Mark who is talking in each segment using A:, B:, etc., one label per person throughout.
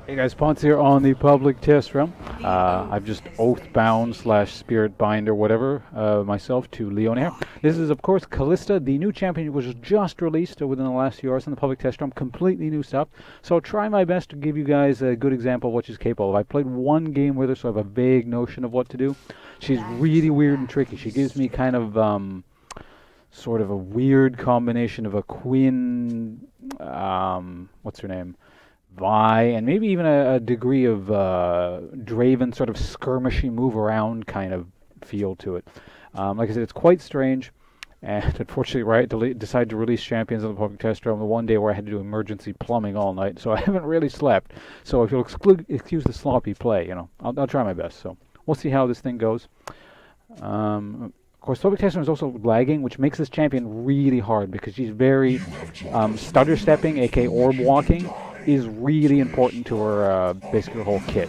A: Hey guys, Ponce here on the public test realm. I've just oath-bound / spirit bind or whatever myself to Leona here. This is of course Kalista, the new champion which was just released within the last few hours on the public test realm. Completely new stuff. So I'll try my best to give you guys a good example of what she's capable of. I played one game with her, so I have a vague notion of what to do. She's really weird and tricky. She gives me kind of sort of a weird combination of a Queen, what's her name? Vi, and maybe even a degree of Draven sort of skirmishy move around kind of feel to it. Like I said, it's quite strange, and unfortunately Riot decided to release champions on the public test realm the one day where I had to do emergency plumbing all night, so I haven't really slept. So if you'll excuse the sloppy play, you know, I'll try my best. So we'll see how this thing goes. Of course, public test realm is also lagging, which makes this champion really hard because she's very stutter stepping, aka orb walking, is really important to her, basically her whole kit.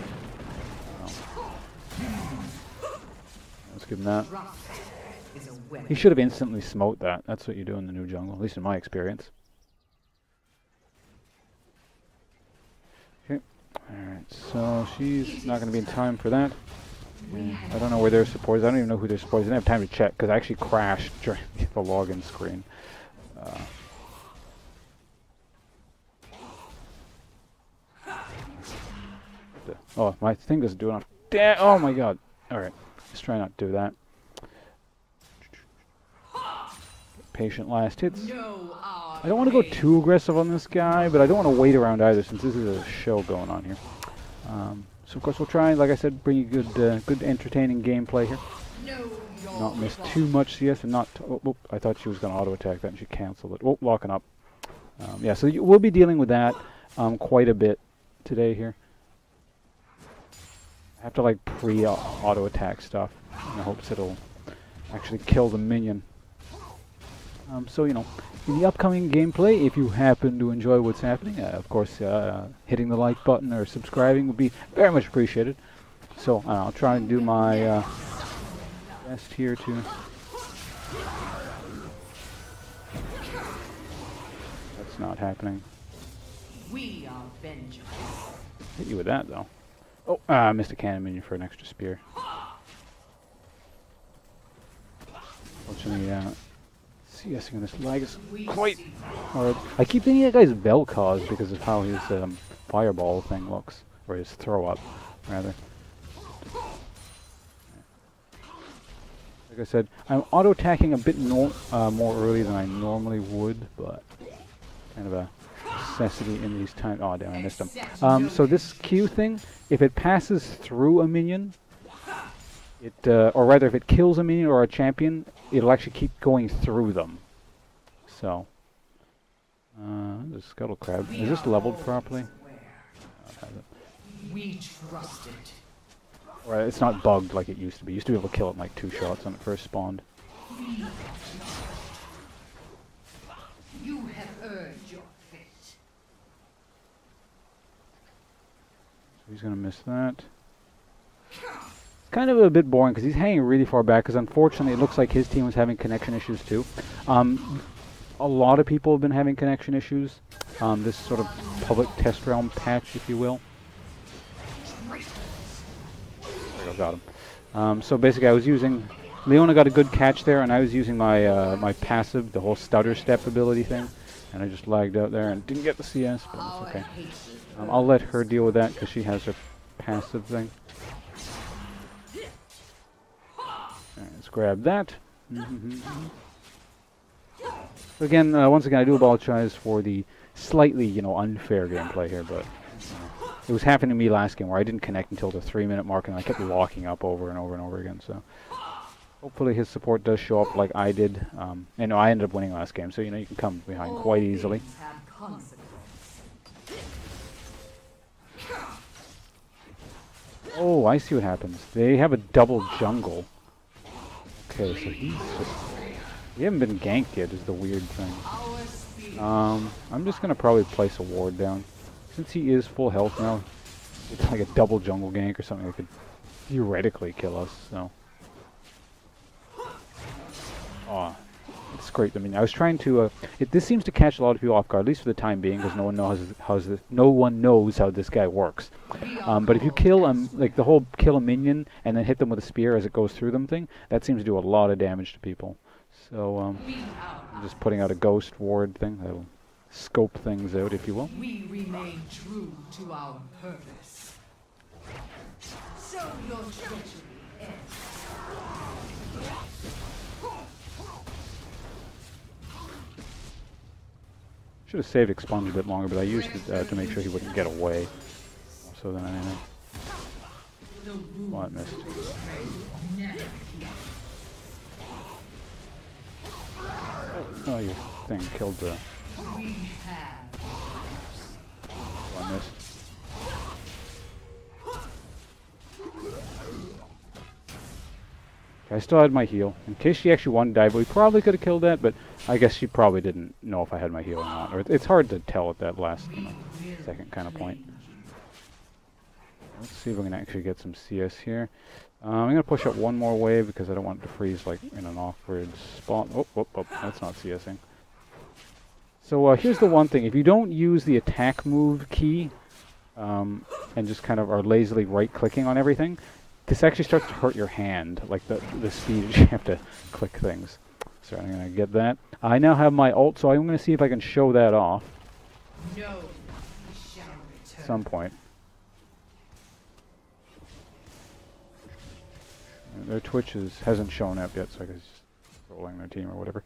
A: Let's give him that. He should have instantly smote that. That's what you do in the new jungle, at least in my experience. Okay, alright, so she's not going to be in time for that. I don't know where their support is. I don't even know who their support is. I didn't have time to check because I actually crashed during the login screen. Oh, my thing doesn't do enough. Damn! Oh my god. Alright. Let's try not to do that. Patient last hits. I don't want to go too aggressive on this guy, but I don't want to wait around either since this is a show going on here. So of course we'll try, like I said, bring you good entertaining gameplay here. Not miss too much CS and not... Oh, I thought she was going to auto-attack that and she cancelled it. Oh, locking up. Yeah, so we'll be dealing with that quite a bit today here. I have to like pre-auto attack stuff in the hopes it'll actually kill the minion. So you know, in the upcoming gameplay, if you happen to enjoy what's happening, of course hitting the like button or subscribing would be very much appreciated. So I'll try and do my best here to... That's not happening. We are vengeance. Hit you with that though. Oh, I missed a cannon minion for an extra spear. Fortunately, CSing on this lag is quite hard. I keep thinking that guy's Vel'Koz because of how his fireball thing looks, or his throw up, rather. Like I said, I'm auto-attacking a bit more early than I normally would, but kind of a necessity in these times. Oh damn, I missed him. So this Q thing, if it passes through a minion, or rather if it kills a minion or a champion, it'll actually keep going through them. So, the Scuttle Crab. Is this leveled properly? We trust it. Right, it's not bugged like it used to be. Used to be able to kill it in like 2 shots when it first spawned. You have earned your fate. So he's gonna miss that. It's kind of a bit boring because he's hanging really far back because unfortunately it looks like his team was having connection issues too. A lot of people have been having connection issues. This sort of public test realm patch, if you will. There we go, got him. So basically I was using... Leona got a good catch there, and I was using my my passive, the whole stutter step ability thing, and I just lagged out there and didn't get the CS, but it's okay. I'll let her deal with that because she has her passive thing. Alright, let's grab that. So again, once again, I do apologize for the slightly, you know, unfair gameplay here, but it was happening to me last game where I didn't connect until the 3-minute mark, and I kept locking up over and over and over again. So hopefully his support does show up like I did. You know, I ended up winning last game, so you know you can come behind quite easily. Oh, I see what happens. They have a double jungle. Okay, so he's just... We haven't been ganked yet is the weird thing. I'm just going to probably place a ward down. Since he is full health now, it's like a double jungle gank or something that could theoretically kill us, so... Oh, scrape them in. I was trying to. This seems to catch a lot of people off guard, at least for the time being, because no one knows how this guy works. But if you kill like the whole kill a minion and then hit them with a spear as it goes through them thing, that seems to do a lot of damage to people. So I'm just putting out a ghost ward thing that'll scope things out, if you will.
B: We remain true to our purpose. So your treachery ends.
A: Should have saved Expunge a bit longer, but I used it to make sure he wouldn't get away. So then anything. Oh, I missed. Oh, your thing killed the... Oh, I missed. I still had my heal, in case she actually wanted to die, but we probably could have killed that, but I guess she probably didn't know if I had my heal or not. Or it's hard to tell at that last second kind of point. Let's see if we can actually get some CS here. I'm going to push up one more wave because I don't want it to freeze like in an awkward spot. Oh, that's not CSing. So here's the one thing. If you don't use the attack move key and just kind of are lazily right-clicking on everything, this actually starts to hurt your hand, like the speed you have to click things. So I'm going to get that. I now have my ult, so I'm going to see if I can show that off at some point. Their Twitch hasn't shown up yet, so I guess just rolling their team or whatever.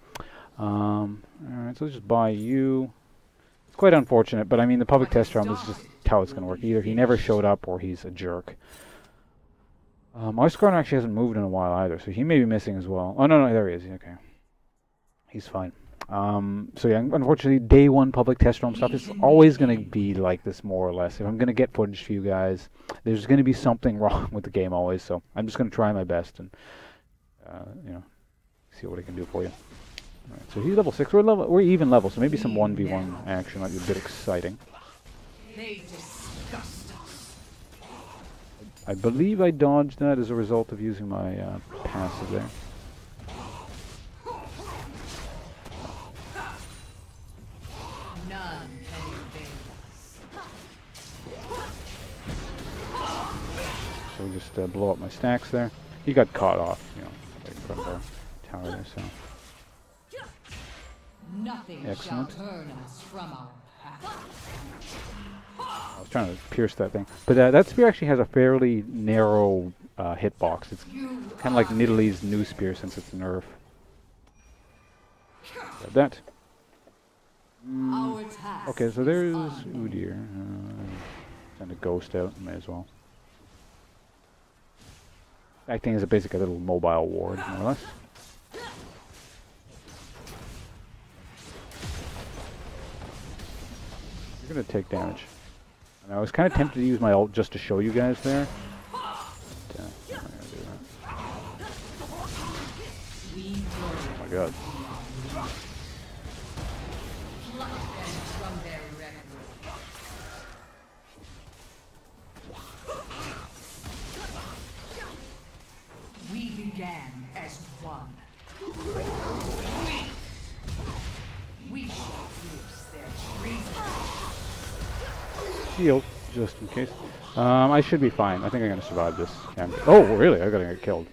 A: Alright, so let's just buy you. It's quite unfortunate, but I mean the public test round is just how it's going to work. Either he never showed up or he's a jerk. Oscar actually hasn't moved in a while either, so he may be missing as well. Oh, no, there he is. Okay. He's fine. So yeah, unfortunately, day one public test room stuff is always going to be like this, more or less. If I'm going to get footage for you guys, there's going to be something wrong with the game always, so I'm just going to try my best and, see what I can do for you. All right, so he's level 6. We're even level, so maybe some 1v1 action might be a bit exciting.
B: They disgust us.
A: I believe I dodged that as a result of using my passive there.
B: None can evade us.
A: So we just blow up my stacks there. He got caught off, right in front of our tower there, so.
B: Nothing
A: excellent.
B: shall turn us from our path.
A: I was trying to pierce that thing. But that spear actually has a fairly narrow hitbox. It's kind of like Nidalee's new spear since it's a nerf. Grab that. Okay, so there's Udyr. Send a ghost out, may as well. Acting as basically a little mobile ward, more or less. You're going to take damage. And I was kind of tempted to use my ult just to show you guys there. But, I'm not going to do that. Oh my god.
B: We began as one. We shall pierce their treason.
A: Shield, just in case. I should be fine. I think I'm going to survive this. Oh, really? I'm going to get killed.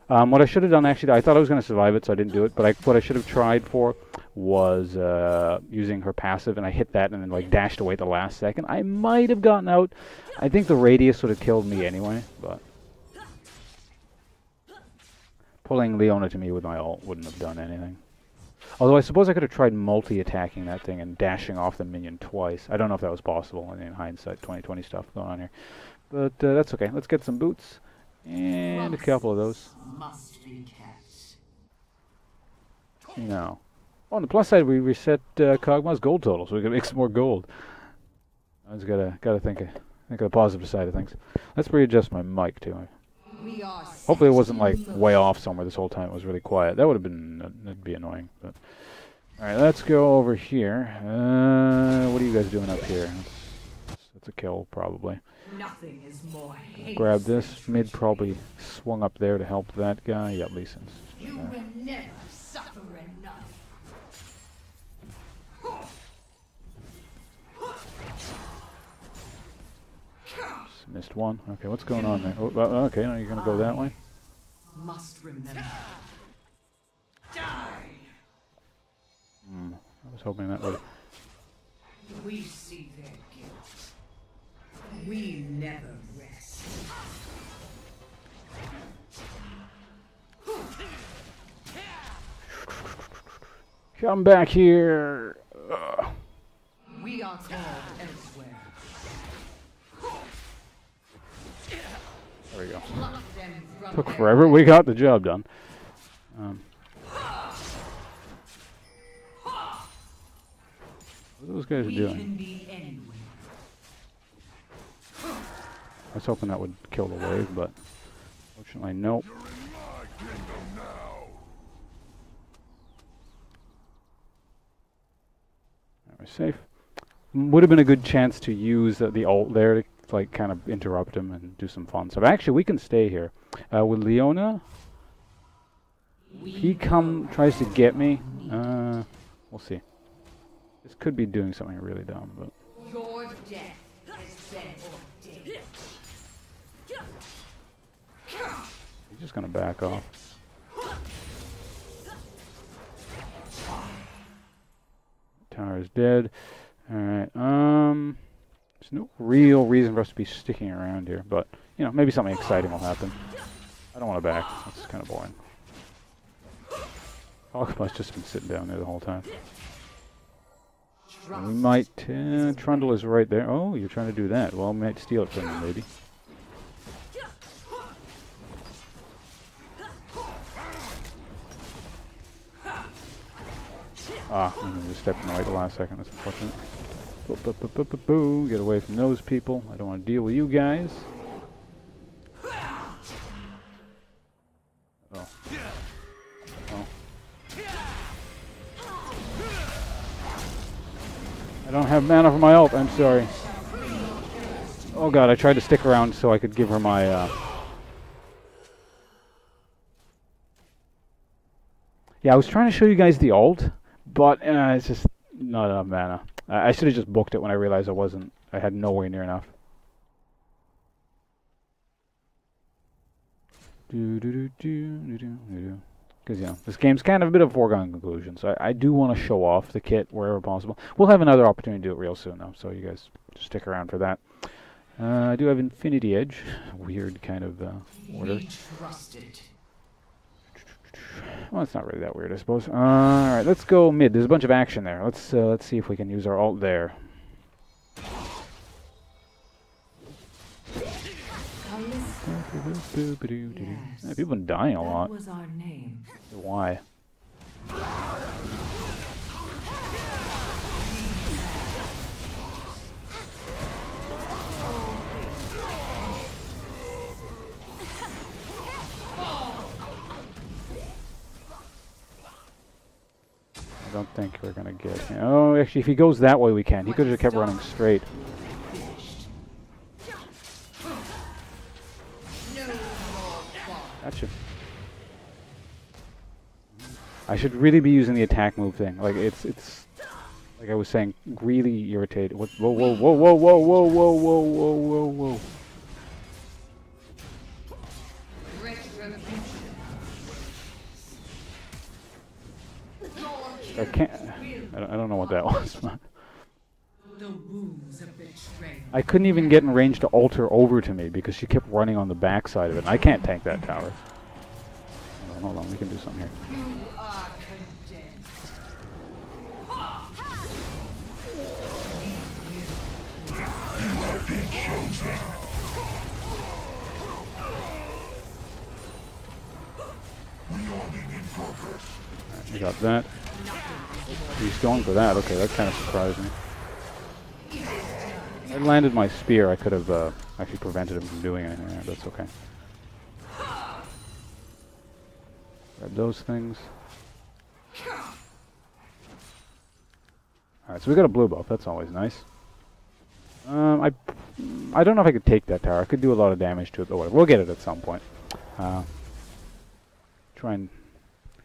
A: What I should have done, actually, I thought I was going to survive it, so I didn't do it. But what I should have tried for was using her passive, and I hit that and then like dashed away at the last second. I might have gotten out. I think the radius would have killed me anyway, but pulling Leona to me with my ult wouldn't have done anything. Although I suppose I could have tried multi-attacking that thing and dashing off the minion twice. I don't know if that was possible in hindsight, 2020 stuff going on here. But that's okay. Let's get some boots. And a couple of those.
B: Must be kept.
A: No. On the plus side, we reset Kog'Maw's gold total, so we can make some more gold. I just gotta think of the positive side of things. Let's readjust my mic too. Hopefully it wasn't like way off somewhere this whole time. It was really quiet. That would have been that'd be annoying. But all right, let's go over here. What are you guys doing up here? That's a kill probably.
B: Nothing is more
A: Grab this. Mid probably swung up there to help that guy. Yep, Lee Sin's.
B: You will never suffer enough.
A: Missed one. Okay, what's going on there? Oh, okay, now you're gonna go that way.
B: Must remember.
A: I was hoping that would.
B: We see their guilt. We never rest.
A: Come back here. Ugh.
B: We are called elsewhere.
A: There we go.
B: Pluck them from
A: Took
B: their
A: forever. We got the job done. What are those guys
B: We
A: doing?
B: can be anywhere.
A: I was hoping that would kill the wave, but fortunately, nope. We're safe. Would have been a good chance to use the ult there to like kind of interrupt him and do some fun stuff. Actually, we can stay here with Leona. He tries to get me. We'll see. This could be doing something really dumb, but
B: Your death has been ordained.
A: he's just gonna back off. Tower is dead. Alright, there's no real reason for us to be sticking around here, but, you know, maybe something exciting will happen. I don't want to back. That's kind of boring. Hawkmoth's just been sitting down there the whole time. And we might... Trundle is right there. Oh, you're trying to do that. Well, we might steal it from you, maybe. Ah, I just stepped in the right the last second. That's unfortunate. Boo. Get away from those people. I don't want to deal with you guys. Oh. Oh. I don't have mana for my ult. I'm sorry. Oh god, I tried to stick around so I could give her my... Yeah, I was trying to show you guys the ult, but it's just not enough mana. I should have just booked it when I realized I had nowhere near enough. Because, you know, this game's kind of a bit of a foregone conclusion, so I do want to show off the kit wherever possible. We'll have another opportunity to do it real soon, though, so you guys just stick around for that. I do have Infinity Edge. Weird kind of order. Well, it's not really that weird, I suppose. Alright, let's go mid. There's a bunch of action there. Let's see if we can use our ult there. Yeah, people have been dying a lot.
B: Was our name.
A: Why? I don't think we're gonna get him. Oh, actually, if he goes that way, we can. He could have kept running straight. Gotcha. I should really be using the attack move thing. Like it's like I was saying, really irritated. What? Whoa, whoa, whoa, whoa, whoa, whoa, whoa, whoa, whoa, whoa, whoa. I can't. I don't know what that was. I couldn't even get in range to ult her over to me because she kept running on the back side of it. And I can't tank that tower. Hold on, we can do something here. Right, we got that. He's going for that. Okay, that kind of surprised me. I landed my spear. I could have actually prevented him from doing anything there. That's okay. Grab those things. Alright, so we got a blue buff. That's always nice. I don't know if I could take that tower. I could do a lot of damage to it, but whatever. We'll get it at some point. Try and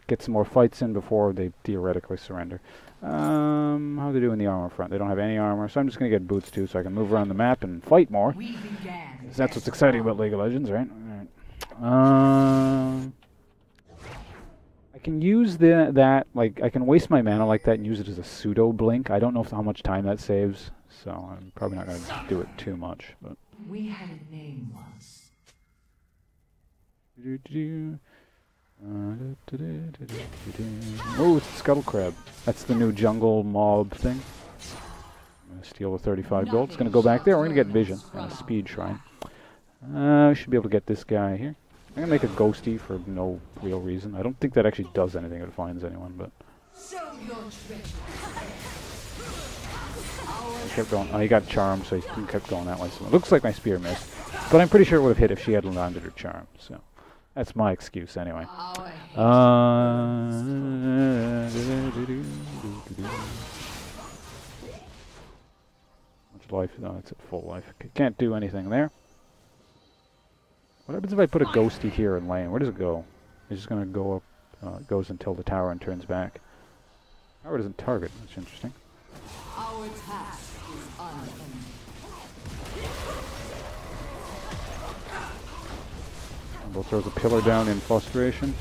A: get some more fights in before they theoretically surrender. How do they do in the armor front? They don't have any armor, so I'm just going to get boots too so I can move around the map and fight more. That's what's exciting about League of Legends, right? Alright. I can use that, like, I can waste my mana like that and use it as a pseudo blink. I don't know how much time that saves, so I'm probably not going to do it too much. But
B: We had a name once.
A: Oh, it's the Scuttle Crab. That's the new jungle mob thing. I'm going to steal the 35 gold. It's going to go back there. We're going to get vision and a speed shrine. We should be able to get this guy here. I'm going to make a ghosty for no real reason. I don't think that actually does anything if it finds anyone, but... I kept going. Oh, he got charmed, so he kept going that way. So it looks like my spear missed. But I'm pretty sure it would have hit if she had landed her charm, so... That's my excuse, anyway. Much life? No, it's at full life. Can't do anything there. What happens if I put a ghosty here in lane? Where does it go? It's just going to go up. It goes until the tower and turns back. Tower doesn't target. That's interesting.
B: Our task is unending.
A: We'll throw the pillar down in frustration.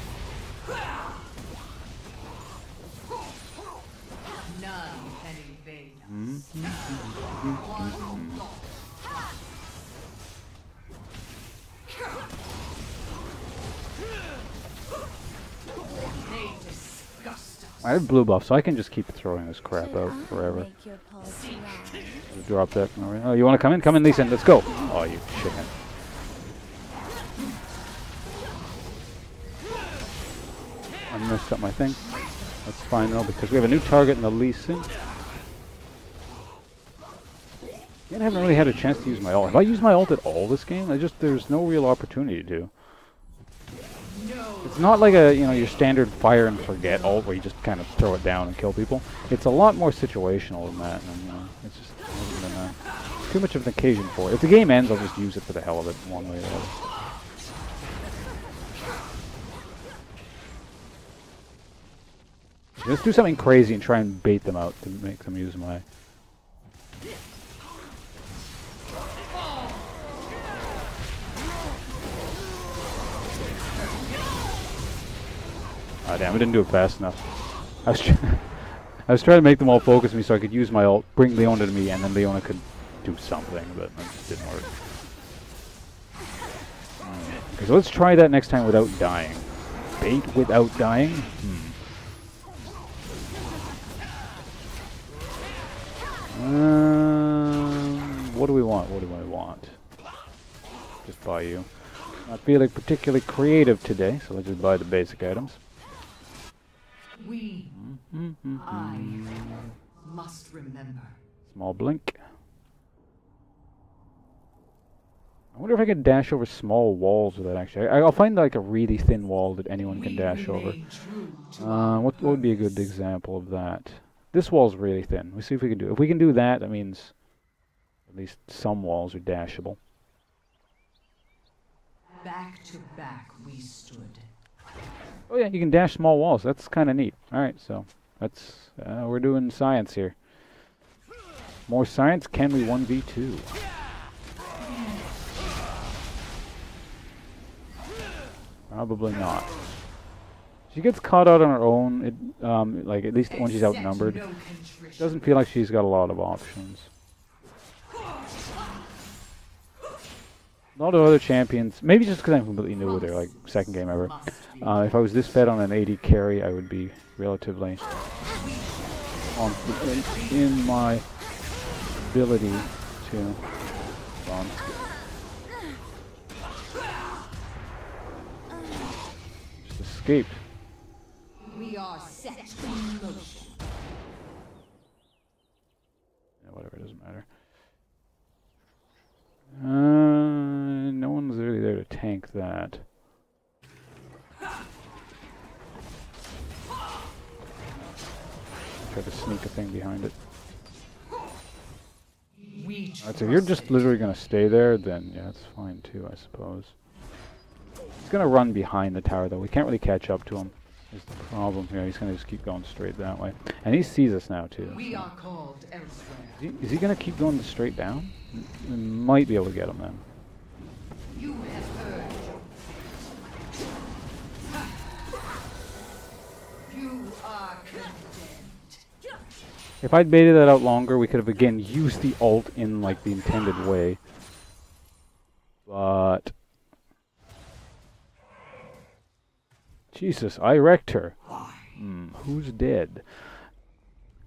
B: None can evade They disgust us.
A: I have blue buff, so I can just keep throwing this crap out forever. Drop that. Oh, you want to come in? Come in, Lee Sin. Let's go. Oh, you chicken. I messed up my thing. That's fine though, because we have a new target in the Lee Sin. I haven't really had a chance to use my ult. Have I used my ult at all this game? There's no real opportunity to. It's not like a, your standard fire and forget ult where you just kind of throw it down and kill people. It's a lot more situational than that, and it's just hasn't been too much of an occasion for it. If the game ends, I'll just use it for the hell of it, one way or the other. Let's do something crazy and try and bait them out to make them use my... Ah, damn, I didn't do it fast enough. I was trying to make them all focus me so I could use my ult, bring Leona to me, and then Leona could do something, but it just didn't work. Okay, so let's try that next time without dying. Bait without dying? What do we want? What do I want? Just buy you. Not feeling particularly creative today, so let's just buy the basic items.
B: I must remember.
A: Small blink. I wonder if I can dash over small walls with that, actually. I'll find like a really thin wall that anyone can dash over. What would be a good example of that? This wall's really thin. We'll see if we can do it. If we can do that, that means at least some walls are dashable.
B: Back to back we stood.
A: Oh yeah, you can dash small walls. That's kind of neat. Alright, so that's we're doing science here. More science? Can we 1v2? Probably not. She gets caught out on her own, like at least when she's outnumbered. It doesn't feel like she's got a lot of options. A lot of other champions, maybe just because I'm completely new with her, like second game ever. If I was this fed on an 80 carry, I would be relatively confident in my ability to just escape.
B: We are set in motion.
A: Yeah, whatever, it doesn't matter. No one's really there to tank that. Try to sneak a thing behind it. Alright, so if you're just literally going to stay there, then yeah, that's fine too, I suppose. He's going to run behind the tower, though. We can't really catch up to him. Is the problem here. He's going to just keep going straight that way. And he sees us now, too.
B: We are called elsewhere.
A: Is he going to keep going straight down? We might be able to get him then. If I'd baited that out longer, we could have again used the ult in like the intended way. But Jesus, I wrecked her. Who's dead?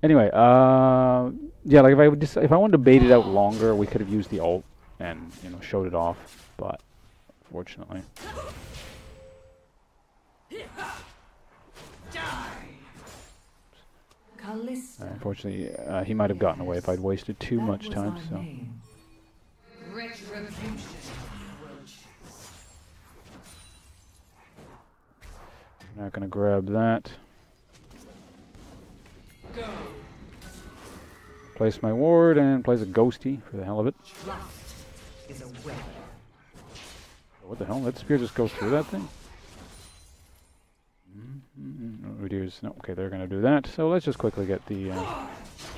A: Anyway, yeah, like if I wanted to bait it out longer, we could have used the ult and showed it off. But fortunately,
B: Kalista.
A: unfortunately, he might have gotten away if I'd wasted too much time. So.
B: Retribution.
A: Not gonna grab that.
B: Go.
A: Place my ward and place a ghosty for the hell of it.
B: Trust is a weapon.
A: What the hell? That spear just goes through that thing? Oh, dears. No, okay, they're gonna do that. So let's just quickly get the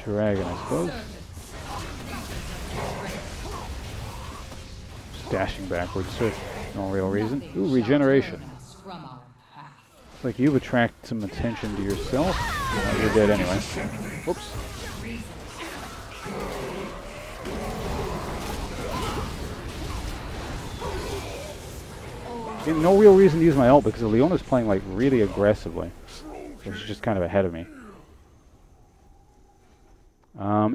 A: dragon, I suppose. Dashing backwards for no real reason. Ooh, regeneration. It's like you've attracted some attention to yourself. Oh, you're dead anyway. Whoops. No real reason to use my ult because Leona's playing like really aggressively. So she's just kind of ahead of me.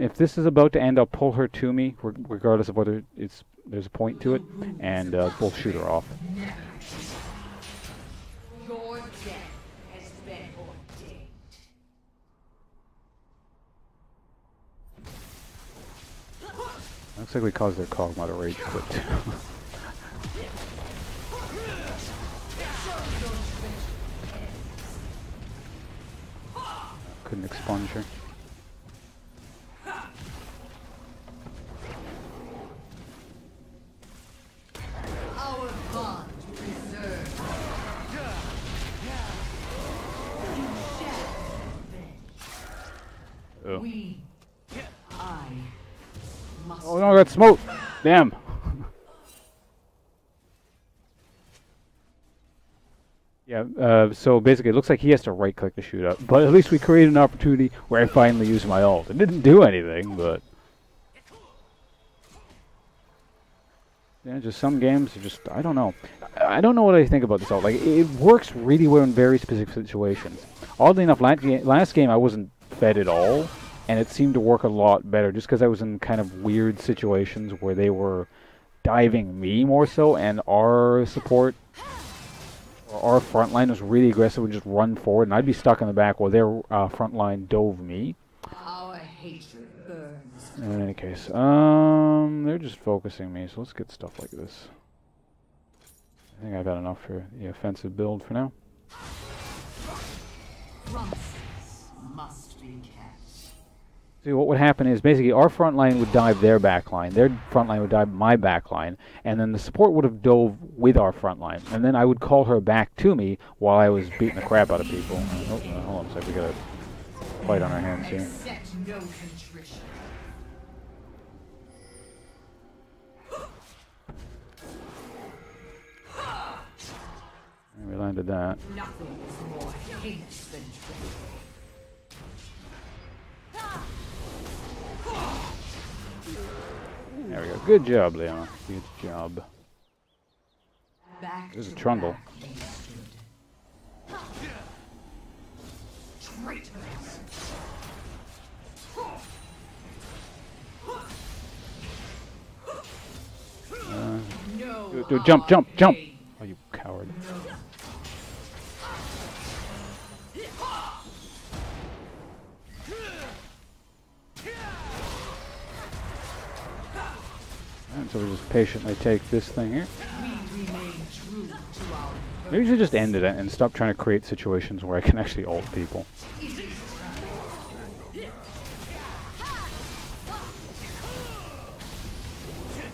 A: If this is about to end, I'll pull her to me, regardless of whether there's a point to it, and we'll shoot her off.
B: Your death has been ordained.
A: Looks like we caused their Kog'Maw to rage quit. Couldn't expunge her.
B: Our bond preserved.
A: Oh.
B: I must.
A: Oh no, I got smoked! Damn! Yeah, so basically it looks like he has to right click to shoot up, but at least we created an opportunity where I finally used my ult. It didn't do anything, but yeah, just some games are just, I don't know. I don't know what I think about this ult. Like, it works really well in very specific situations. Oddly enough, last game I wasn't fed at all, and it seemed to work a lot better just because I was in kind of weird situations where they were diving me more so, and our support, or our front line was really aggressive, would just run forward, and I'd be stuck in the back while their front line dove me.
B: Our hatred burns.
A: In any case, they're just focusing me, so let's get stuff like this. I think I've had enough for the offensive build for now.
B: Promises must be kept.
A: See, what would happen is basically our front line would dive their back line, their front line would dive my back line, and then the support would have dove with our front line, and then I would call her back to me while I was beating the crap out of people. Oh, hold on a sec, we got a fight on our hands here.
B: Accept no contrition.
A: And we landed that.
B: Nothing is more heinous than treachery.
A: There we go. Good job, Leona. Good job.
B: Back
A: There's a
B: to
A: trundle.
B: back they stood. Traitors. No
A: Jump, jump, jump!
B: pain.
A: Oh, you coward. And so we just patiently take this thing here.
B: We remain true to our
A: Maybe we should just end it and stop trying to create situations where I can actually ult people.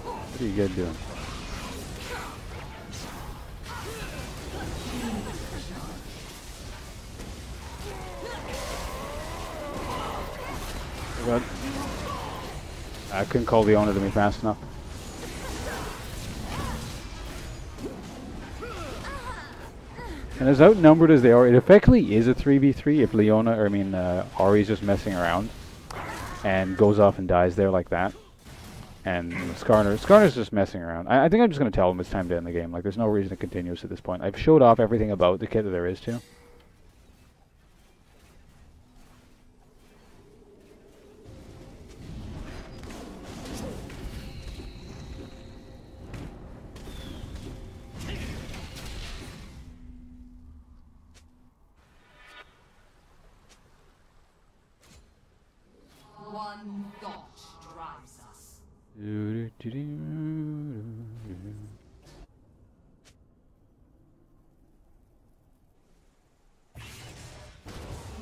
A: What are you guys doing? Oh God. I couldn't call Leona to me fast enough. And as outnumbered as they are, it effectively is a 3v3 if Leona, or I mean, Ahri's just messing around. and goes off and dies there like that. And Skarner's just messing around. I think I'm just going to tell him it's time to end the game. Like, there's no reason to continue this at this point. I've showed off everything about the kit that there is to.
B: One thought drives us.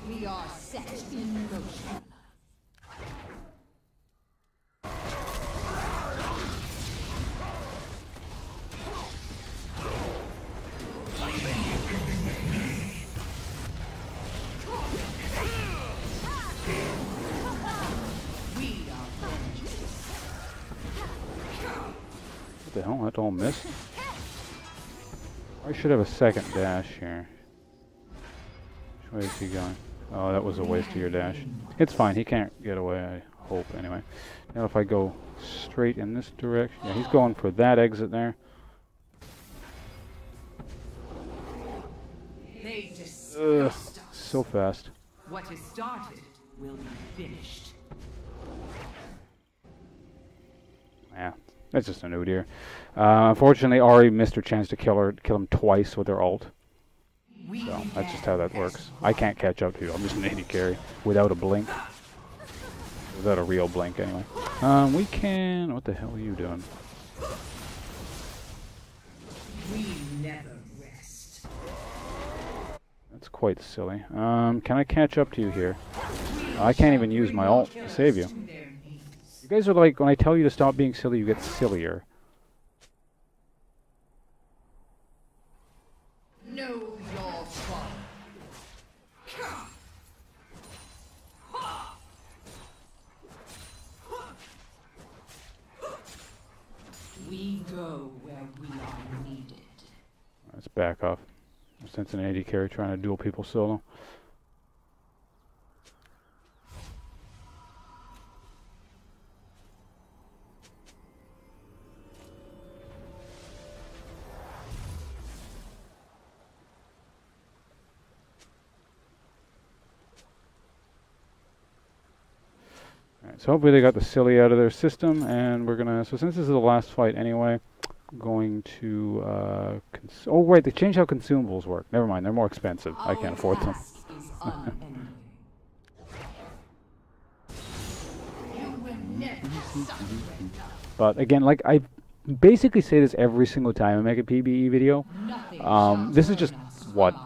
B: We are set in motion.
A: What the hell? That all missed? I should have a second dash here. Which way is he going? Oh, that was a waste of your dash. It's fine. He can't get away, I hope, anyway. Now if I go straight in this direction... Yeah, he's going for that exit there.
B: They disgust us.
A: So fast.
B: What is started will be finished.
A: Yeah, that's just a nude here. Unfortunately, Ahri missed her chance to kill him twice with her ult. So that's just how that works. I can't catch up to you. I'm just an AD carry without a blink. Without a real blink, anyway. We can... What the hell are you doing?
B: We never rest.
A: That's quite silly. Can I catch up to you here? I can't even use my ult to save you. You guys are like, when I tell you to stop being silly, you get sillier.
B: Know your folly. We go where we are needed.
A: Let's back off. Since an AD carry trying to duel people solo. Alright, so hopefully they got the silly out of their system, and we're gonna... So since this is the last fight anyway, I'm going to... oh wait, they changed how consumables work. Never mind, they're more expensive. I can't afford them. But again, like I basically say this every single time I make a PvE video. This is just what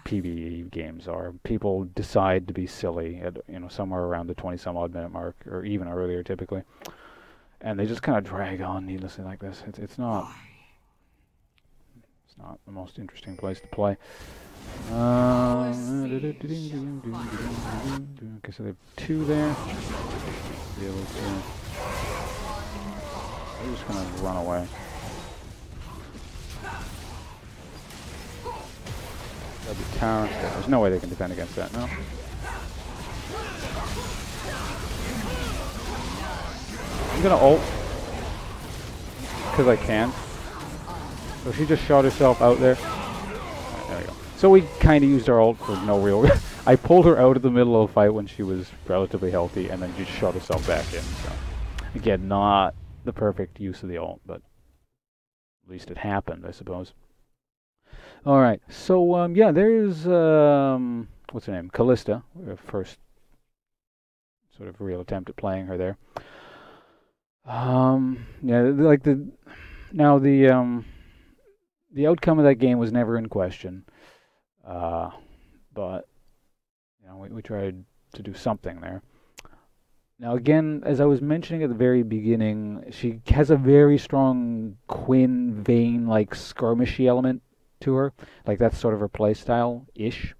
A: PvE games are. People decide to be silly at, you know, somewhere around the 20-some odd minute mark, or even earlier typically, and they just kind of drag on needlessly like this. It's not the most interesting place to play. Okay, so they have two there. They're just gonna run away. Got the tower. There's no way they can defend against that, no? I'm gonna ult. Because I can. So she just shot herself out there. Right, there we go. So we kind of used our ult for no real... I pulled her out of the middle of the fight when she was relatively healthy, and then she just shot herself back in. So again, not the perfect use of the ult, but at least it happened, I suppose. Alright, so yeah, there's what's her name? Kalista, our first sort of real attempt at playing her there. Yeah, like the outcome of that game was never in question. But you know, we tried to do something there. Now again, as I was mentioning at the very beginning, she has a very strong Quinn Vayne like skirmishy element to her. Like that's sort of her playstyle-ish.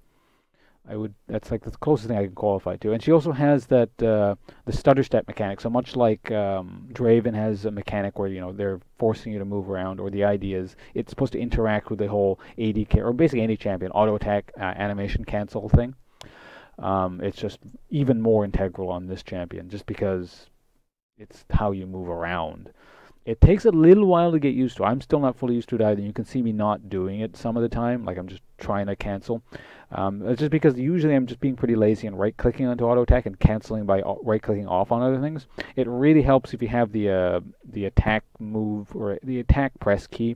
A: That's like the closest thing I can qualify to. And she also has that the stutter step mechanic. So much like Draven has a mechanic where, you know, they're forcing you to move around, or the idea is it's supposed to interact with the whole AD or basically any champion auto attack animation cancel thing. It's just even more integral on this champion, just because it's how you move around. It takes a little while to get used to. I'm still not fully used to it either. You can see me not doing it some of the time, like I'm just trying to cancel. It's just because usually I'm just being pretty lazy and right-clicking onto auto attack and canceling by right-clicking off on other things. It really helps if you have the attack move or the attack press key.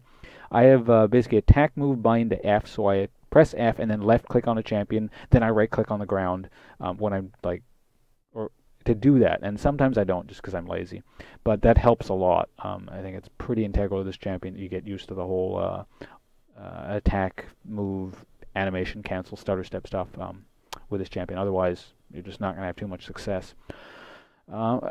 A: I have basically attack move bind to F, so I press F and then left-click on a champion, then I right-click on the ground when I'm like or to do that, and sometimes I don't just because I'm lazy, but that helps a lot. I think it's pretty integral to this champion. You get used to the whole attack, move, animation, cancel, stutter step stuff with this champion. Otherwise, you're just not going to have too much success.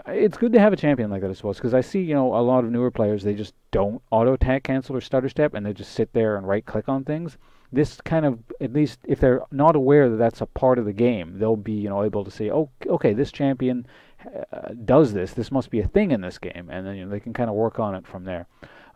A: It's good to have a champion like that, I suppose, because I see, a lot of newer players, they just don't auto-attack, cancel, or stutter step, and they just sit there and right-click on things. This kind of, at least if they're not aware that that's a part of the game, they'll be, able to say, oh, okay, this champion does this. This must be a thing in this game, and then they can kind of work on it from there.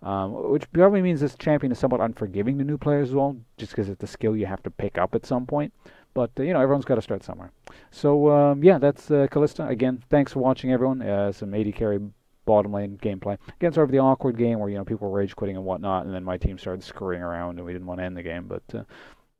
A: Which probably means this champion is somewhat unforgiving to new players as well, just because it's a skill you have to pick up at some point. But, everyone's got to start somewhere. So, yeah, that's Kalista. Again, thanks for watching, everyone. Some AD carry bottom lane gameplay. Again, sort of the awkward game where, people were rage quitting and whatnot, and then my team started screwing around and we didn't want to end the game. But,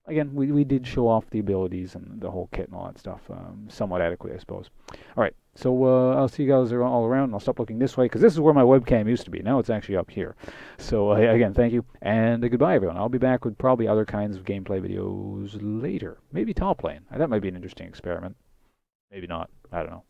A: again, we did show off the abilities and the whole kit and all that stuff somewhat adequately, I suppose. All right, so I'll see you guys all around, and I'll stop looking this way, because this is where my webcam used to be. Now it's actually up here. So, again, thank you, and goodbye, everyone. I'll be back with probably other kinds of gameplay videos later. Maybe top lane. That might be an interesting experiment. Maybe not. I don't know.